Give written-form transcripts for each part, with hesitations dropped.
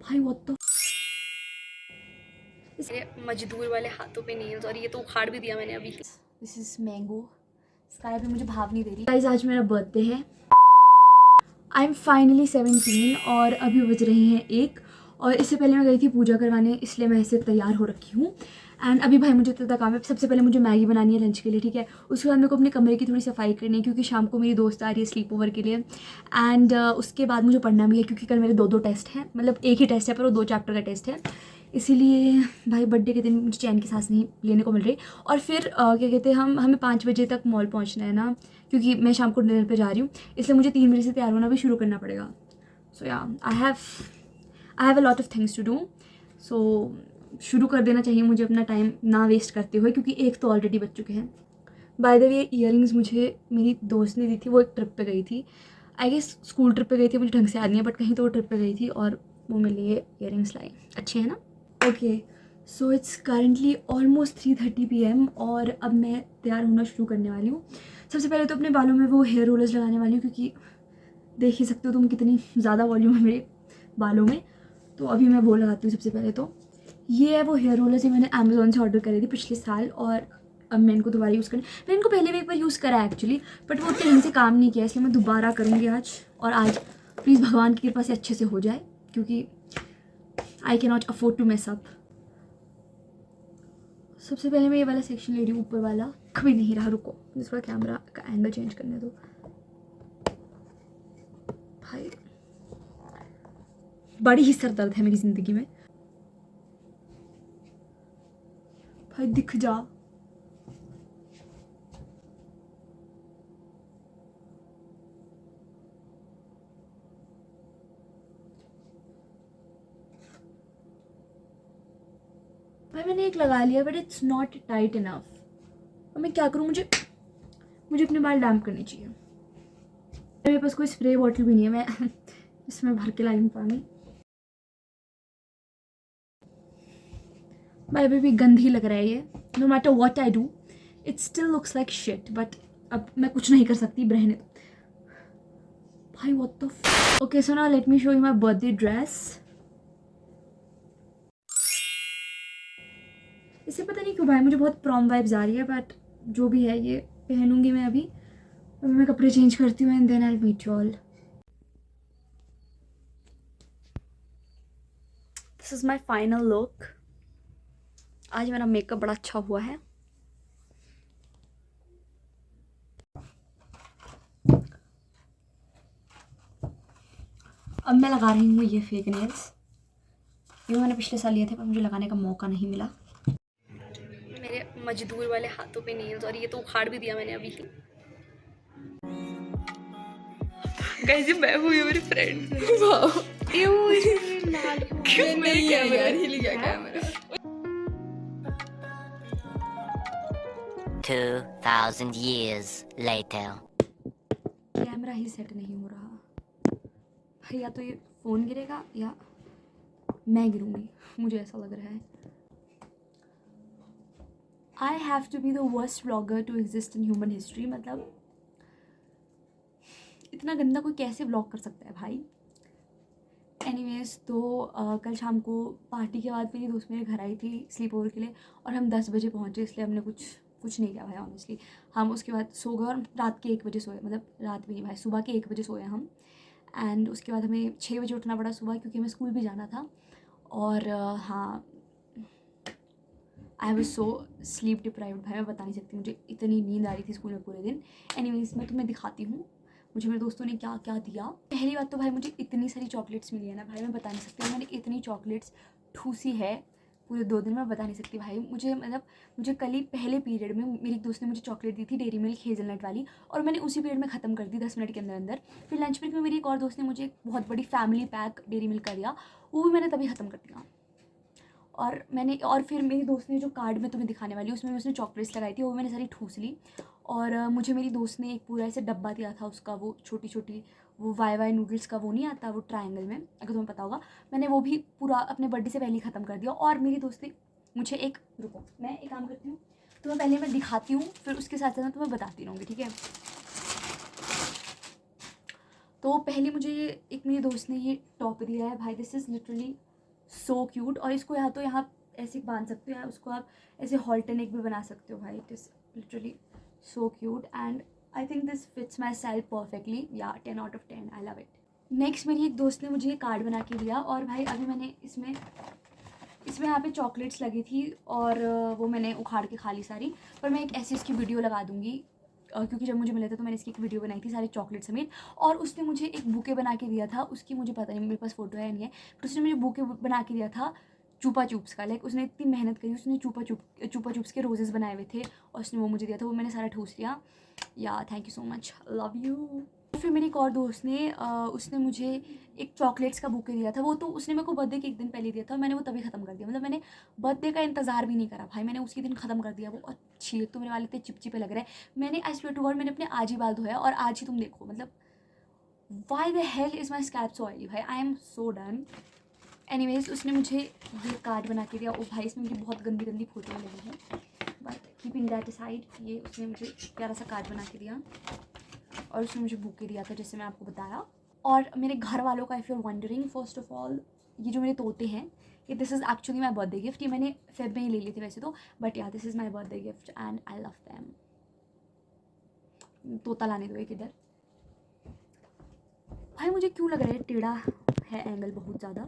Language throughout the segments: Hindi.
भाई व्हाट द मजदूर वाले हाथों पे नेल्स, और ये तो उखाड़ भी दिया मैंने अभी। This is mango. स्काई पे मुझे भाव नहीं दे रही। गाइस आज मेरा बर्थडे है। आई एम फाइनली 17 और अभी बज रहे हैं 1। और इससे पहले मैं गई थी पूजा करवाने, इसलिए मैं ऐसे तैयार हो रखी हूँ। एंड अभी भाई मुझे इतना काम है। सबसे पहले मुझे मैगी बनानी है लंच के लिए, ठीक है। उसके बाद मेरे को अपने कमरे की थोड़ी सफाई करनी है, क्योंकि शाम को मेरी दोस्त आ रही है स्लीप ओवर के लिए। एंड उसके बाद मुझे पढ़ना भी है, क्योंकि कल मेरे दो टेस्ट हैं। मतलब एक ही टेस्ट है पर वो 2 चैप्टर का टेस्ट है। इसीलिए भाई बर्थडे के दिन मुझे चैन की सांस नहीं लेने को मिल रही। और फिर क्या कहते हैं, हमें 5 बजे तक मॉल पहुँचना है ना, क्योंकि मैं शाम को डिनर पे जा रही हूँ। इसलिए मुझे 3 बजे से तैयार होना भी शुरू करना पड़ेगा। सो या I have a lot of things to do. So शुरू कर देना चाहिए मुझे अपना टाइम ना वेस्ट करते हुए, क्योंकि एक तो ऑलरेडी बज चुके हैं। बाय द वे ईयरिंग्स मुझे मेरी दोस्त ने दी थी, वो एक ट्रिप पे गई थी। आई गेस स्कूल ट्रिप पे गई थी, मुझे ढंग से याद नहीं है, बट कहीं तो वो ट्रिप पे गई थी और वो मेरे लिए ईयरिंग्स लाई। अच्छे हैं ना? Okay, so it's currently almost 3:30 PM और अब मैं तैयार होना शुरू करने वाली हूँ। सबसे पहले तो अपने बालों में वो हेयर रोलर्स लगाने वाली हूँ, क्योंकि देख ही सकते हो तुम कितनी ज़्यादा वॉल्यूम है मेरे बालों में। तो अभी मैं वो लगाती हूँ सबसे पहले। तो ये है वो हेयर रोलर्स, ये मैंने अमेज़ोन से ऑर्डर करे थे पिछले साल, और अब मैं इनको दोबारा यूज़ करूँ। मैंने इनको पहले भी एक बार यूज़ करा है एक्चुअली, बट वो उतने ढंग से काम नहीं किया, इसलिए मैं दोबारा करूँगी आज। और आज प्लीज़ भगवान की कृपा से अच्छे से हो जाए, क्योंकि I can not afford to mess up. सबसे पहले मैं ये वाला सेक्शन ले रही हूँ, ऊपर वाला। कभी नहीं रहा, रुको मुझे थोड़ा कैमरा का एंगल चेंज करने दो। भाई बड़ी ही सर दर्द है मेरी ज़िंदगी में। भाई दिख जा। भाई मैंने एक लगा लिया, but it's not tight enough. अब मैं क्या करूँ? मुझे अपने बाल डैम्प करने चाहिए। मेरे पास कोई स्प्रे बॉटल भी नहीं है, मैं इसमें भर के लाई हूँ पानी। भाई अभी भी गंदी लग रहा है ये। No matter what I do it still looks like shit, but अब मैं कुछ नहीं कर सकती, रहने दो। भाई what the okay, so now let me show you my birthday dress. इससे पता नहीं क्यों भाई मुझे बहुत प्रॉम वाइब्स आ रही है, बट जो भी है ये पहनूंगी मैं अभी। मैं कपड़े चेंज करती हूँ and then I will meet you all. This is my final look. आज मेरा मेकअप बड़ा अच्छा हुआ है। अब मैं लगा रही हूँ ये फेक नेल्स। ये मैंने पिछले साल लिए थे, पर मुझे लगाने का मौका नहीं मिला। मेरे मजदूर वाले हाथों पे नेल्स, और ये तो उखाड़ भी दिया मैंने अभी। गाइस ये मैं हूँ, ये मेरी फ्रेंड है। वाओ क्यों मेरा कैमरा हिल गया? Camera 2,000 years later. कैमरा ही सेट नहीं हो रहा भाई। या तो ये फ़ोन गिरेगा या मैं गिरूंगी, मुझे ऐसा लग रहा है। I have to be the worst vlogger to exist in human history. मतलब इतना गंदा कोई कैसे व्लॉग कर सकता है भाई। एनीवेज, तो कल शाम को पार्टी के बाद मेरी दोस्त मेरे घर आई थी स्लीप ओवर के लिए, और हम 10 बजे पहुँचे, इसलिए हमने कुछ नहीं किया भाई ऑनेस्टली। हम उसके बाद सो गए और रात के 1 बजे सोए। मतलब रात भी नहीं भाई, सुबह के 1 बजे सोए हम। एंड उसके बाद हमें 6 बजे उठना पड़ा सुबह, क्योंकि हमें स्कूल भी जाना था। और हाँ, I was so sleep deprived भाई, मैं बता नहीं सकती, मुझे इतनी नींद आ रही थी स्कूल में पूरे दिन। एनीवेज मैं तुम्हें दिखाती हूँ मुझे मेरे दोस्तों ने क्या क्या दिया। पहली बात तो भाई मुझे इतनी सारी चॉकलेट्स मिली है ना भाई, मैं बता नहीं सकती। मैंने इतनी चॉकलेट्स ठूसी है पूरे 2 दिन में, बता नहीं सकती भाई। मुझे कल ही पहले पीरियड में मेरी दोस्त ने मुझे चॉकलेट दी थी, डेयरी मिल्क हेज़लनट वाली, और मैंने उसी पीरियड में ख़त्म कर दी 10 मिनट के अंदर अंदर। फिर लंच ब्रेक में मेरी एक और दोस्त ने मुझे एक बहुत बड़ी फैमिली पैक डेयरी मिल्क का दिया, वो भी मैंने तभी ख़त्म कर दिया। और फिर मेरी दोस्त ने जो कार्ड में तुम्हें दिखाने वाली उसमें उसने चॉकलेट्स लगाई थी, वो मैंने सारी ठूस ली। और मुझे मेरी दोस्त ने एक पूरा ऐसे डब्बा दिया था उसका, वो छोटी छोटी वो वाई नूडल्स का, वो नहीं आता वो ट्रायंगल में, अगर तुम्हें पता होगा। मैंने वो भी पूरा अपने बर्थडे से पहले ही ख़त्म कर दिया। और मेरी दोस्त ने मुझे एक, रुको मैं एक काम करती हूँ, तुम्हें पहले मैं दिखाती हूँ, फिर उसके साथ साथ मैं तुम्हें बताती रहूँगी, ठीक है। तो पहले मुझे एक मेरी दोस्त ने ये टॉप दिया है भाई, this is literally so cute. और इसको या तो यहाँ ऐसे बांध सकते हो या उसको आप ऐसे हॉल्टर नेक भी बना सकते हो भाई। It is literally so cute and I think this fits my self perfectly. या 10 out of 10, I love it. Next मेरी एक दोस्त ने मुझे ये कार्ड बना के दिया और भाई अभी मैंने इसमें यहाँ पे चॉकलेट्स लगी थी और वो मैंने उखाड़ के खा ली सारी। पर मैं एक ऐसी इसकी वीडियो लगा दूँगी क्योंकि जब मुझे मिला था तो मैंने इसकी एक वीडियो बनाई थी सारे चॉकलेट समेत। और उसने मुझे एक बुके बना के दिया था, उसकी मुझे पता नहीं, मेरे पास फ़ोटो है नहीं है, बट उसने मुझे बुके बना के दिया था चूपा चूप्स का। लाइक उसने इतनी मेहनत करी, उसने चूपा चूप्स के रोजेज़ बनाए हुए थे और उसने वो मुझे दिया था, वो मैंने सारा ठूस लिया। या thank you so much, love you. फिर मेरी एक और दोस्त ने उसने मुझे एक चॉकलेट्स का बुके दिया था। वो तो उसने मेरे को बर्थडे के एक दिन पहले दिया था, मैंने वो तभी ख़त्म कर दिया। मतलब मैंने बर्थडे का इंतज़ार भी नहीं करा भाई, मैंने उसी दिन ख़त्म कर दिया वो। अच्छी तो मेरे वाले इतने चिपचिपे लग रहे हैं। मैंने आई स्वेयर टू गॉड मैंने अपने आज ही बाल धोया और आज ही तुम देखो, मतलब why the hell is my scalp so oily भाई, I am so done. Anyways उसने मुझे ये कार्ड बना के दिया। ओ भाई इसमें मेरी बहुत गंदी गंदी फोटो लगी है, बट कीपिंग दैट असाइड, ये उसने मुझे प्यारा सा कार्ड बना के दिया और उसने मुझे बुके दिया था जैसे मैं आपको बताया। और मेरे घर वालों का, if you are wondering, first of all ये जो मेरे तोते हैं, ये this is actually my birthday gift. ये मैंने फेब में ही ले ली थी वैसे तो, बट या this is my birthday gift and I love them. तोता लाने दो एक इधर। भाई मुझे क्यों लग रहा है टेढ़ा है एंगल बहुत ज़्यादा,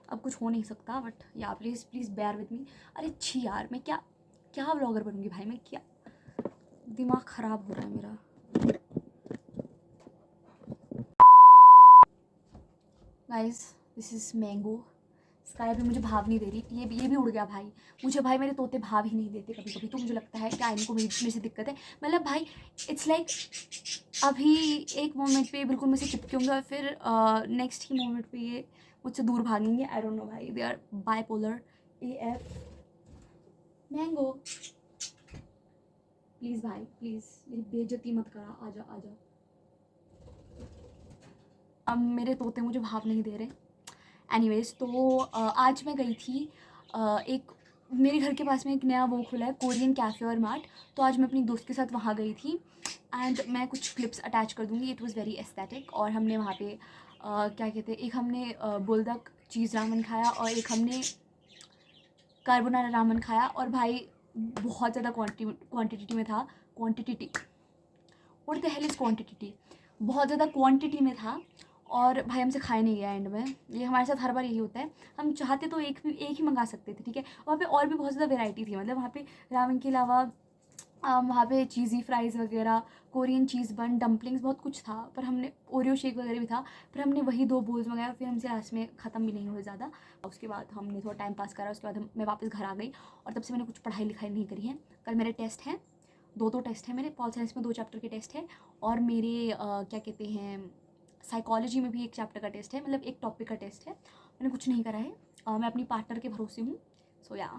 अब कुछ हो नहीं सकता, but yeah please please bear with me. अरे छी यार, मैं क्या क्या व्लॉगर बनूंगी भाई, मैं क्या, दिमाग ख़राब हो रहा है मेरा। Guys this is mango. Sky भी मुझे भाव नहीं दे रही, ये भी उड़ गया भाई। मुझे भाई मेरे तोते भाव ही नहीं देते कभी कभी, तो मुझे लगता है क्या इनको मेरे से दिक्कत है। मतलब भाई इट्स लाइक अभी एक मोमेंट पे बिल्कुल मुझसे चिपके होंगे और फिर नेक्स्ट ही मोमेंट पे ये मुझसे दूर भागेंगे। आई डोंट नो भाई, they are bipolar AF। Mango please भाई प्लीज़ मेरी बेइज्जती मत करा, आजा आजा। अब मेरे तोते मुझे भाव नहीं दे रहे। एनीवेज तो आज मैं गई थी एक, मेरे घर के पास में एक नया वो खुला है कोरियन कैफ़े और मार्ट, तो आज मैं अपनी दोस्त के साथ वहाँ गई थी एंड मैं कुछ क्लिप्स अटैच कर दूँगी। It was very aesthetic. और हमने वहाँ पे क्या कहते हैं, एक हमने बुलदक चीज़ रामन खाया और एक हमने कार्बोनारा रामन खाया। और भाई बहुत ज़्यादा क्वान्टिटी में था, quantity what the hell is quantity, बहुत ज़्यादा क्वांटिटी में था और भाई हमसे खाया नहीं गया एंड में। ये हमारे साथ हर बार यही होता है, हम चाहते तो एक ही मंगा सकते थे, ठीक है। वहाँ पे और भी बहुत ज़्यादा वैरायटी थी, मतलब वहाँ पे रामेन के अलावा वहाँ पे चीज़ी फ्राइज़ वगैरह, कोरियन चीज़ बन, डम्पलिंग्स, बहुत कुछ था। पर हमने ओरियो शेक वगैरह भी था, फिर हमने वही 2 बोल्स मंगाया, फिर हमसे लास्ट में ख़त्म भी नहीं हुए ज़्यादा। उसके बाद हमने थोड़ा टाइम पास करा, उसके बाद मैं वापस घर आ गई और तब से मैंने कुछ पढ़ाई लिखाई नहीं करी है। कल मेरे टेस्ट हैं, दो टेस्ट हैं मेरे, पॉल साइंस में 2 चैप्टर के टेस्ट है और मेरे क्या कहते हैं साइकोलॉजी में भी 1 चैप्टर का टेस्ट है, मतलब एक टॉपिक का टेस्ट है। मैंने कुछ नहीं करा है, मैं अपनी पार्टनर के भरोसे हूँ। सो या